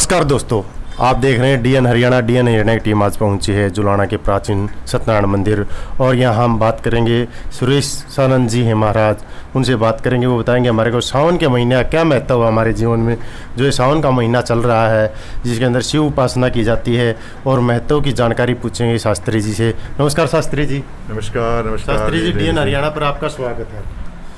नमस्कार दोस्तों, आप देख रहे हैं डीएन हरियाणा। डीएन हरियाणा की टीम आज पहुंची है जुलाना के प्राचीन सत्यनारायण मंदिर और यहाँ हम बात करेंगे सुरेश सानंद जी हैं महाराज, उनसे बात करेंगे। वो बताएंगे हमारे को सावन के महीने का क्या महत्व है हमारे जीवन में। जो ये सावन का महीना चल रहा है जिसके अंदर शिव उपासना की जाती है और महत्व की जानकारी पूछेंगे शास्त्री जी से। नमस्कार शास्त्री जी। नमस्कार। नमस्कार शास्त्री जी, डीएन हरियाणा पर आपका स्वागत है।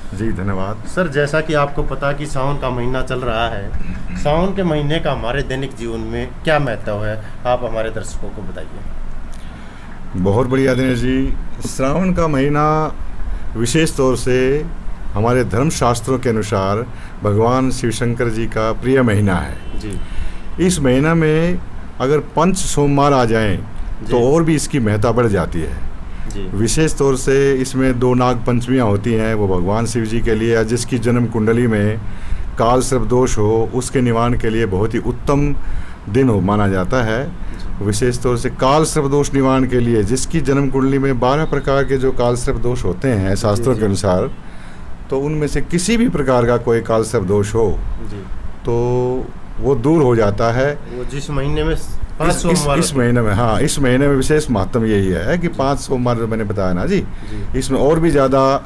जी धन्यवाद सर, जैसा कि आपको पता कि सावन का महीना चल रहा है, सावन के महीने का हमारे दैनिक जीवन में क्या महत्व है, आप हमारे दर्शकों को बताइए। बहुत बढ़िया दिनेश जी। श्रावण का महीना विशेष तौर से हमारे धर्म शास्त्रों के अनुसार भगवान शिव शंकर जी का प्रिय महीना है जी। इस महीना में अगर 5 सोमवार आ जाएं तो और भी इसकी महत्ता बढ़ जाती है जी। विशेष तौर से इसमें 2 नाग पंचमियाँ होती हैं, वो भगवान शिव जी के लिए, या जिसकी जन्म कुंडली में काल सर्प दोष हो उसके निवारण के लिए बहुत ही उत्तम दिन हो माना जाता है। विशेष तौर से काल सर्प दोष निवारण के लिए जिसकी जन्म कुंडली में 12 प्रकार के जो काल सर्प दोष होते हैं शास्त्रों के अनुसार, तो उनमें से किसी भी प्रकार का कोई काल सर्प दोष हो जी, तो वो दूर हो जाता है। वो जिस महीने में इस महीने में, हाँ, इस महीने में विशेष महत्व यही है कि 5 सोमवार जो मैंने बताया ना जी, इसमें और भी ज़्यादा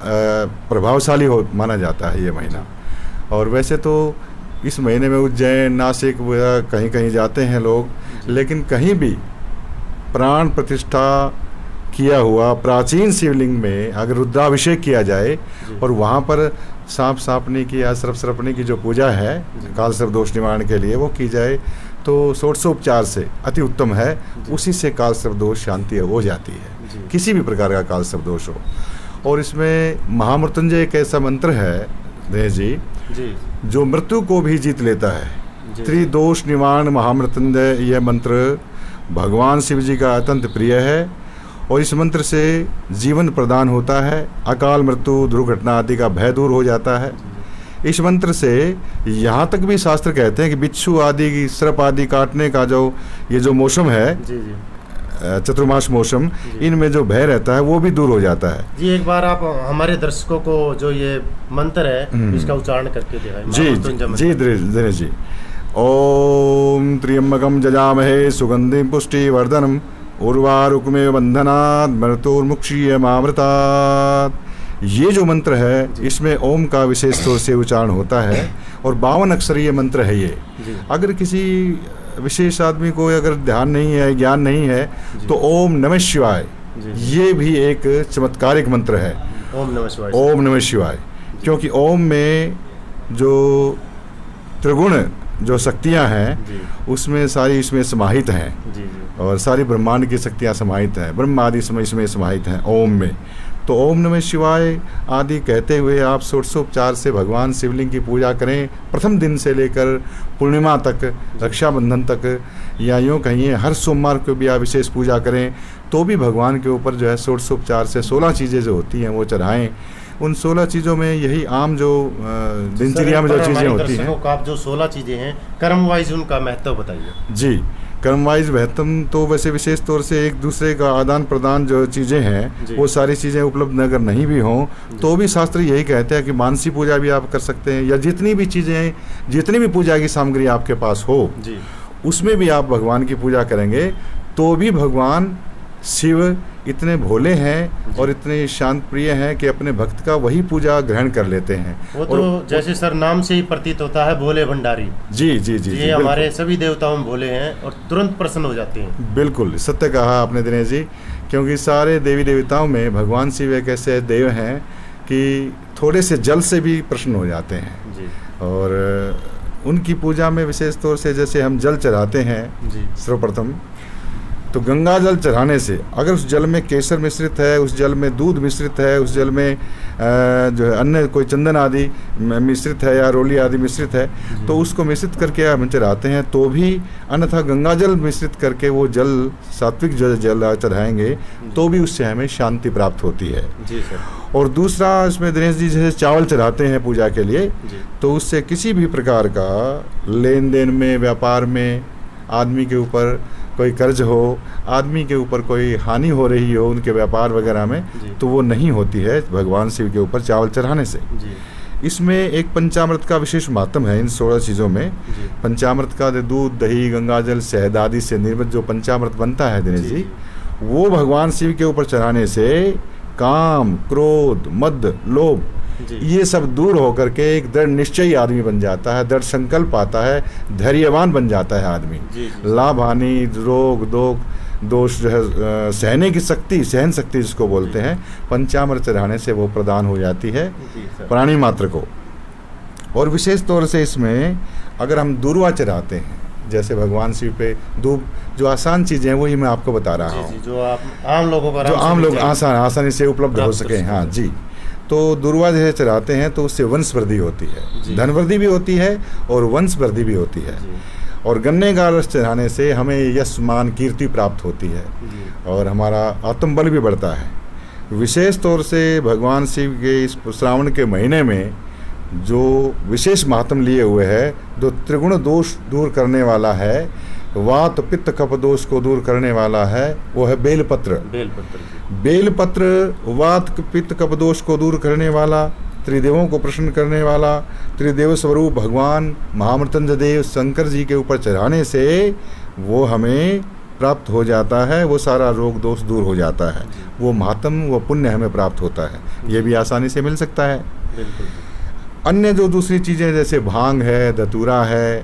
प्रभावशाली हो माना जाता है ये महीना। और वैसे तो इस महीने में उज्जैन, नासिक कहीं कहीं जाते हैं लोग, लेकिन कहीं भी प्राण प्रतिष्ठा किया हुआ प्राचीन शिवलिंग में अगर रुद्राभिषेक किया जाए और वहाँ पर सांप सांपनी की या सर्प सर्पनी की जो पूजा है काल सर्प दोष निवारण के लिए वो की जाए तो षोडशोपचार से अति उत्तम है। उसी से काल सर्प दोष शांति हो जाती है, किसी भी प्रकार का काल सर्प दोष हो। और इसमें महामृत्युंजय एक ऐसा मंत्र है दिनेश जी जो मृत्यु को भी जीत लेता है। त्रिदोष निवारण महामृत्युंजय यह मंत्र भगवान शिव जी का अत्यंत प्रिय है और इस मंत्र से जीवन प्रदान होता है, अकाल मृत्यु दुर्घटना आदि का भय दूर हो जाता है। इस मंत्र से यहाँ तक भी शास्त्र कहते हैं कि बिच्छू आदि सर्प आदि काटने का जो ये जो मौसम है चतुर्मास मौसम, इनमें जो भय रहता है वो भी दूर हो जाता है जी। एक बार आप हमारे दर्शकों को जो ये मंत्र है इसका उच्चारण करके दिखाएं। जी दिनेश जी। ओम त्र्यंबकम जजामहे सुगंधिम पुष्टिवर्धनम उर्वारुकमेव बंधनात् मृत्युर्मुक्षीयमामृतात्। ये जो मंत्र है इसमें ओम का विशेष तौर से उच्चारण होता है और 52 अक्षरीय मंत्र है ये। अगर किसी विशेष आदमी को अगर ध्यान नहीं है, ज्ञान नहीं है, तो ओम नमः शिवाय ये भी एक चमत्कारिक मंत्र है। ओम नमः शिवाय। ओम नमः शिवाय, क्योंकि ओम में जो त्रिगुण जो शक्तियाँ हैं उसमें सारी इसमें समाहित हैं और सारी ब्रह्मांड की शक्तियाँ समाहित हैं, ब्रह्म आदि इसमें समाहित हैं ओम में। तो ओम नमः शिवाय आदि कहते हुए आप षोडशोपचार से भगवान शिवलिंग की पूजा करें, प्रथम दिन से लेकर पूर्णिमा तक, रक्षाबंधन तक, या यूँ कहिए हर सोमवार को भी आप विशेष पूजा करें तो भी भगवान के ऊपर जो है षोडशोपचार से 16 चीज़ें जो होती हैं वो चढ़ाएँ। उन 16 चीज़ों में यही आम जो दिनचर्या में जो चीज़ें होती हैं, आप जो 16 चीज़ें हैं कर्म वाइज उनका महत्व बताइए। जी, कर्म वाइज महत्व तो वैसे विशेष तौर से एक दूसरे का आदान प्रदान जो चीज़ें हैं वो सारी चीज़ें उपलब्ध अगर नहीं भी हों तो भी शास्त्र यही कहते हैं कि मानसी पूजा भी आप कर सकते हैं, या जितनी भी चीज़ें, जितनी भी पूजा की सामग्री आपके पास हो उसमें भी आप भगवान की पूजा करेंगे तो भी भगवान शिव इतने भोले हैं और इतने शांत प्रिय हैं कि अपने भक्त का वही पूजा ग्रहण कर लेते हैं। वो तो जैसे सर नाम से ही प्रतीत होता है, भोले भंडारी। जी जी जी, ये हमारे सभी देवताओं में भोले हैं और तुरंत प्रसन्न हो जाते हैं। बिल्कुल सत्य कहा आपने दिनेश जी, क्योंकि सारे देवी देवताओं में भगवान शिव एक ऐसे देव हैं कि थोड़े से जल से भी प्रसन्न हो जाते हैं जी। और उनकी पूजा में विशेष तौर से जैसे हम जल चढ़ाते हैं सर्वप्रथम, तो गंगा जल चढ़ाने से अगर उस जल में केसर मिश्रित है, उस जल में दूध मिश्रित है, उस जल में जो है अन्य कोई चंदन आदि मिश्रित है या रोली आदि मिश्रित है, तो उसको मिश्रित करके हम चढ़ाते हैं तो भी, अन्यथा गंगा जल मिश्रित करके वो जल सात्विक जल चढ़ाएंगे तो भी उससे हमें शांति प्राप्त होती है जी सर। और दूसरा इसमें दिनेश जी जैसे चावल चढ़ाते हैं पूजा के लिए, तो उससे किसी भी प्रकार का लेन देन में, व्यापार में, आदमी के ऊपर कोई कर्ज हो, आदमी के ऊपर कोई हानि हो रही हो उनके व्यापार वगैरह में, तो वो नहीं होती है भगवान शिव के ऊपर चावल चढ़ाने से। इसमें एक पंचामृत का विशेष मातम है इन 16 चीज़ों में। जी। पंचामृत का दूध, दही, गंगाजल, शहद आदि से निर्मित जो पंचामृत बनता है दिनेश जी, वो भगवान शिव के ऊपर चढ़ाने से काम, क्रोध, मद, लोभ ये सब दूर होकर के एक दृढ़ निश्चयी आदमी बन जाता है, दृढ़ संकल्प आता है, धैर्यवान बन जाता है आदमी। लाभ, हानि, रोग, दोष जो है सहने की शक्ति, सहन शक्ति जिसको बोलते हैं, पंचामृत चढ़ाने से वो प्रदान हो जाती है प्राणी मात्र को। और विशेष तौर से इसमें अगर हम दूर्वा चढ़ाते हैं, जैसे भगवान शिव पे धूप, जो आसान चीज़ें हैं वही मैं आपको बता रहा हूँ, जो आम लोगों जो आम लोग आसानी से उपलब्ध हो सके। हाँ जी, तो दूर्वा जैसे चढ़ाते हैं तो उससे वंश वृद्धि होती है, धन वृद्धि भी होती है और वंश वृद्धि भी होती है। और गन्ने का रस चढ़ाने से हमें यश, मान, कीर्ति प्राप्त होती है और हमारा आत्मबल भी बढ़ता है। विशेष तौर से भगवान शिव के इस श्रावण के महीने में जो विशेष महात्म लिए हुए है, जो त्रिगुण दोष दूर करने वाला है, वात पित्त कफ दोष को दूर करने वाला है, वो है बेलपत्र। बेलपत्र वात पित्त कफ दोष को दूर करने वाला, त्रिदेवों को प्रसन्न करने वाला, त्रिदेव स्वरूप भगवान महामृत्युंजय देव शंकर जी के ऊपर चढ़ाने से वो हमें प्राप्त हो जाता है, वो सारा रोग दोष दूर हो जाता है, वो महात्म, वो पुण्य हमें प्राप्त होता है। ये भी आसानी से मिल सकता है। बिल्कुल। अन्य जो दूसरी चीज़ें जैसे भांग है, धतूरा है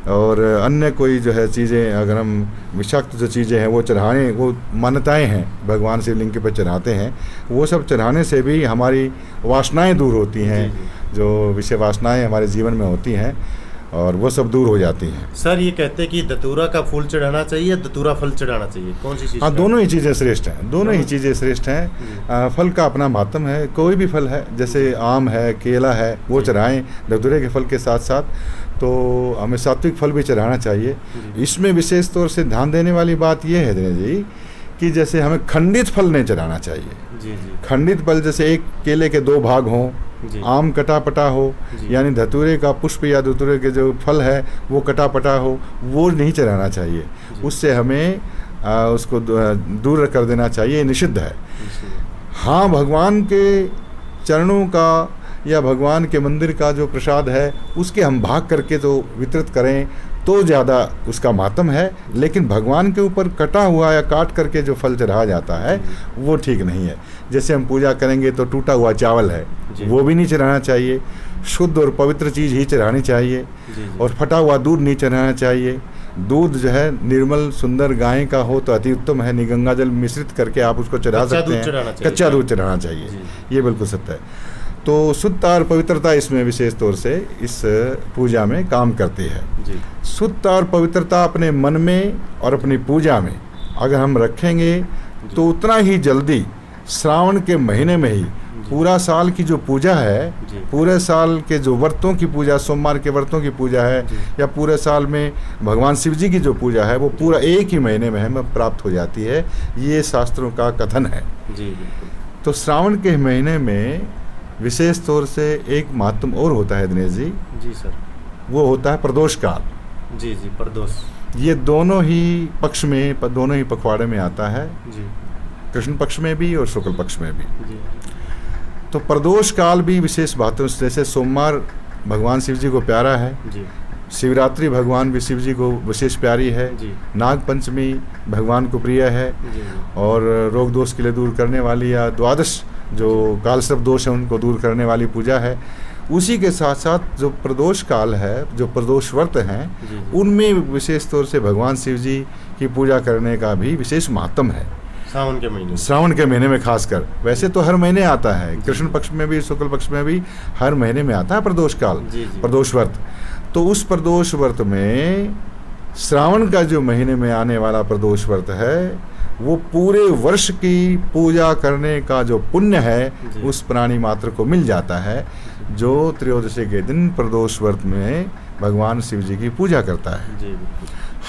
और अन्य कोई जो है चीज़ें, अगर हम विषाक्त जो चीज़ें हैं वो चढ़ाने, वो मान्यताएं हैं भगवान शिवलिंग पर चढ़ाते हैं, वो सब चढ़ाने से भी हमारी वासनाएं दूर होती हैं, जो विषय वासनाएं हमारे जीवन में होती हैं और वो सब दूर हो जाती हैं। सर ये कहते हैं कि धतूरा का फूल चढ़ाना चाहिए, धतूरा फल चढ़ाना चाहिए, कौन सी चीज़? हाँ, दोनों ही चीज़ें श्रेष्ठ हैं, दोनों ही चीज़ें श्रेष्ठ हैं। फल का अपना महत्व है, कोई भी फल है, जैसे आम है, केला है, वो चढ़ाएं धतूरे के फल के साथ साथ, तो हमें सात्विक फल भी चढ़ाना चाहिए। इसमें विशेष तौर से ध्यान देने वाली बात यह है दिनेश जी कि जैसे हमें खंडित फल नहीं चढ़ाना चाहिए। खंडित फल जैसे एक केले के 2 भाग हों, आम कटा पटा हो, यानी धतूरे का पुष्प या धतूरे के जो फल है वो कटा पटा हो, वो नहीं चढ़ाना चाहिए। उससे हमें उसको दूर कर देना चाहिए, निषिद्ध है। हाँ, भगवान के चरणों का या भगवान के मंदिर का जो प्रसाद है उसके हम भाग करके तो वितरित करें तो ज़्यादा उसका मातम है, लेकिन भगवान के ऊपर कटा हुआ या काट करके जो फल चढ़ाया जाता है वो ठीक नहीं है। जैसे हम पूजा करेंगे तो टूटा हुआ चावल है वो भी नहीं चढ़ाना चाहिए, शुद्ध और पवित्र चीज़ ही चढ़ानी चाहिए। और फटा हुआ दूध नहीं चढ़ाना चाहिए। दूध जो है निर्मल सुंदर गाय का हो तो अति उत्तम है, गंगा जल मिश्रित करके आप उसको चढ़ा सकते हैं, कच्चा दूध चढ़ाना चाहिए, ये बिल्कुल सत्य है। तो शुद्धता और पवित्रता इसमें विशेष तौर से इस पूजा में काम करती है। शुद्धता और पवित्रता अपने मन में और अपनी पूजा में अगर हम रखेंगे तो उतना ही जल्दी श्रावण के महीने में ही पूरा साल की जो पूजा है, पूरे साल के जो व्रतों की पूजा, सोमवार के व्रतों की पूजा है या पूरे साल में भगवान शिव जी की जो पूजा है, वो पूरा एक ही महीने में हमें प्राप्त हो जाती है। ये शास्त्रों का कथन है। तो श्रावण के महीने में विशेष तौर से एक महत्व और होता है दिनेश जी। जी सर। वो होता है प्रदोष काल। जी, प्रदोष। ये दोनों ही पक्ष में, दोनों ही पखवाड़े में आता है, कृष्ण पक्ष में भी और शुक्ल पक्ष में भी। तो प्रदोष काल भी विशेष महत्व, जैसे सोमवार भगवान शिव जी को प्यारा है, शिवरात्रि भगवान भी शिव जी को विशेष प्यारी है, नाग पंचमी भगवान को प्रिय है, और रोग दोष के लिए दूर करने वाली या द्वादश जो कालसर्प दोष है उनको दूर करने वाली पूजा है। उसी के साथ साथ जो प्रदोष काल है, जो प्रदोष व्रत हैं, उनमें विशेष तौर से भगवान शिव जी की पूजा करने का भी विशेष महत्व है। श्रावण के महीने में खासकर, वैसे तो हर महीने आता है, कृष्ण पक्ष में भी शुक्ल पक्ष में भी हर महीने में आता है प्रदोष काल, प्रदोष व्रत। तो उस प्रदोष व्रत में श्रावण का जो महीने में आने वाला प्रदोष व्रत है, वो पूरे वर्ष की पूजा करने का जो पुण्य है उस प्राणी मात्र को मिल जाता है, जो त्रयोदशी के दिन प्रदोष व्रत में भगवान शिव जी की पूजा करता है।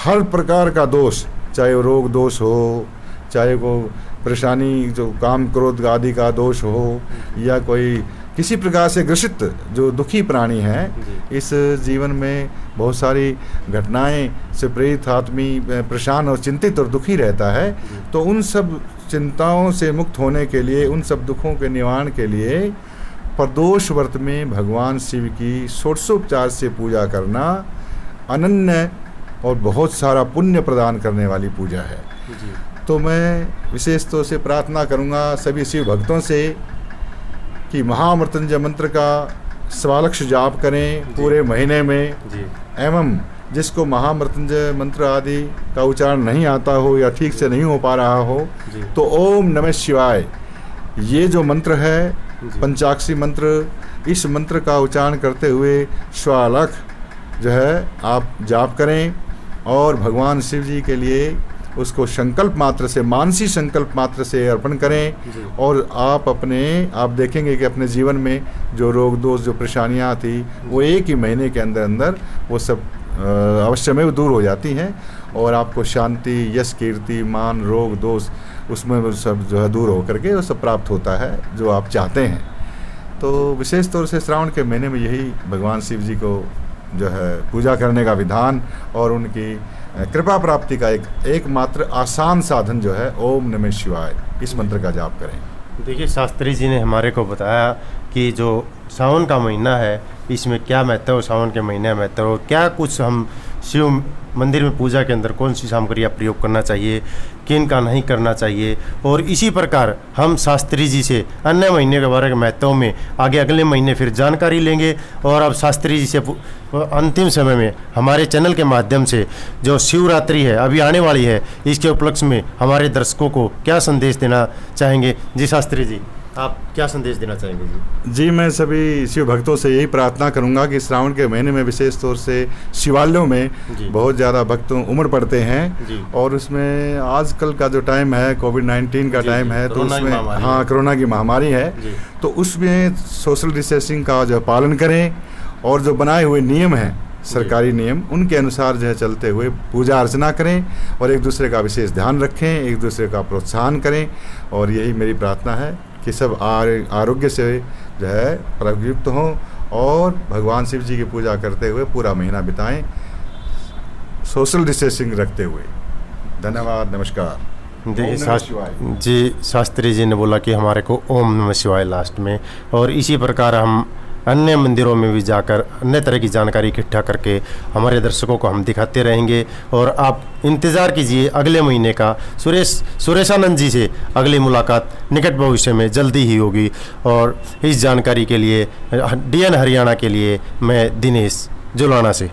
हर प्रकार का दोष, चाहे वो रोग दोष हो, चाहे वो परेशानी जो काम क्रोध आदि का दोष हो, या कोई किसी प्रकार से ग्रसित जो दुखी प्राणी हैं, इस जीवन में बहुत सारी घटनाएं से प्रेरित आदमी परेशान और चिंतित और दुखी रहता है, तो उन सब चिंताओं से मुक्त होने के लिए, उन सब दुखों के निवारण के लिए प्रदोष व्रत में भगवान शिव की षोडशोपचार से पूजा करना अनन्य और बहुत सारा पुण्य प्रदान करने वाली पूजा है। जी तो मैं विशेष तौर से प्रार्थना करूंगा सभी शिव भक्तों से कि महामृत्युंजय मंत्र का 1.25 लाख जाप करें पूरे महीने में। जी एवं जिसको महामृत्युंजय मंत्र आदि का उच्चारण नहीं आता हो या ठीक से नहीं हो पा रहा हो जी। तो ओम नमः शिवाय ये जो मंत्र है जी। पंचाक्षरी मंत्र, इस मंत्र का उच्चारण करते हुए 1.25 लाख जो है आप जाप करें और भगवान शिव जी के लिए उसको संकल्प मात्र से, मानसी संकल्प मात्र से अर्पण करें। जी। और आप देखेंगे कि अपने जीवन में जो रोग दोष जो परेशानियां थी वो एक ही महीने के अंदर अंदर वो सब अवश्य में दूर हो जाती हैं और आपको शांति, यश, कीर्ति, मान, रोग दोष उसमें वो सब जो है दूर होकर के वो सब प्राप्त होता है जो आप चाहते हैं। तो विशेष तौर से श्रावण के महीने में यही भगवान शिव जी को जो है पूजा करने का विधान और उनकी कृपा प्राप्ति का एकमात्र आसान साधन जो है ओम नमः शिवाय, इस मंत्र का जाप करें। देखिए, शास्त्री जी ने हमारे को बताया कि जो सावन का महीना है इसमें क्या महत्व, सावन के महीने में महत्व, क्या कुछ हम शिव मंदिर में पूजा के अंदर कौन सी सामग्रियाँ प्रयोग करना चाहिए, किन का नहीं करना चाहिए। और इसी प्रकार हम शास्त्री जी से अन्य महीने के बारे में महत्व में आगे अगले महीने फिर जानकारी लेंगे। और अब शास्त्री जी से अंतिम समय में हमारे चैनल के माध्यम से जो शिवरात्रि है अभी आने वाली है, इसके उपलक्ष्य में हमारे दर्शकों को क्या संदेश देना चाहेंगे? जी शास्त्री जी, आप क्या संदेश देना चाहेंगे? जी, मैं सभी शिव भक्तों से यही प्रार्थना करूंगा कि श्रावण के महीने में विशेष तौर से शिवालयों में बहुत ज़्यादा भक्त उमड़ पड़ते हैं और उसमें आजकल का जो टाइम है कोविड-19 का टाइम है तो उसमें कोरोना की महामारी है तो उसमें सोशल डिस्टेंसिंग का जो पालन करें और जो बनाए हुए नियम हैं सरकारी नियम उनके अनुसार जो है चलते हुए पूजा अर्चना करें और एक दूसरे का विशेष ध्यान रखें, एक दूसरे का प्रोत्साहन करें। और यही मेरी प्रार्थना है कि सब आरोग्य से जो है प्रयुक्त हों और भगवान शिव जी की पूजा करते हुए पूरा महीना बिताएं सोशल डिस्टेंसिंग रखते हुए। धन्यवाद, नमस्कार। जी, शास्त्री जी ने बोला कि हमारे को ओम नमः शिवाय लास्ट में, और इसी प्रकार हम अन्य मंदिरों में भी जाकर अन्य तरह की जानकारी इकट्ठा करके हमारे दर्शकों को हम दिखाते रहेंगे। और आप इंतज़ार कीजिए अगले महीने का सुरेशानंद जी से अगली मुलाकात निकट भविष्य में जल्दी ही होगी। और इस जानकारी के लिए DN हरियाणा के लिए मैं दिनेश जुलाना से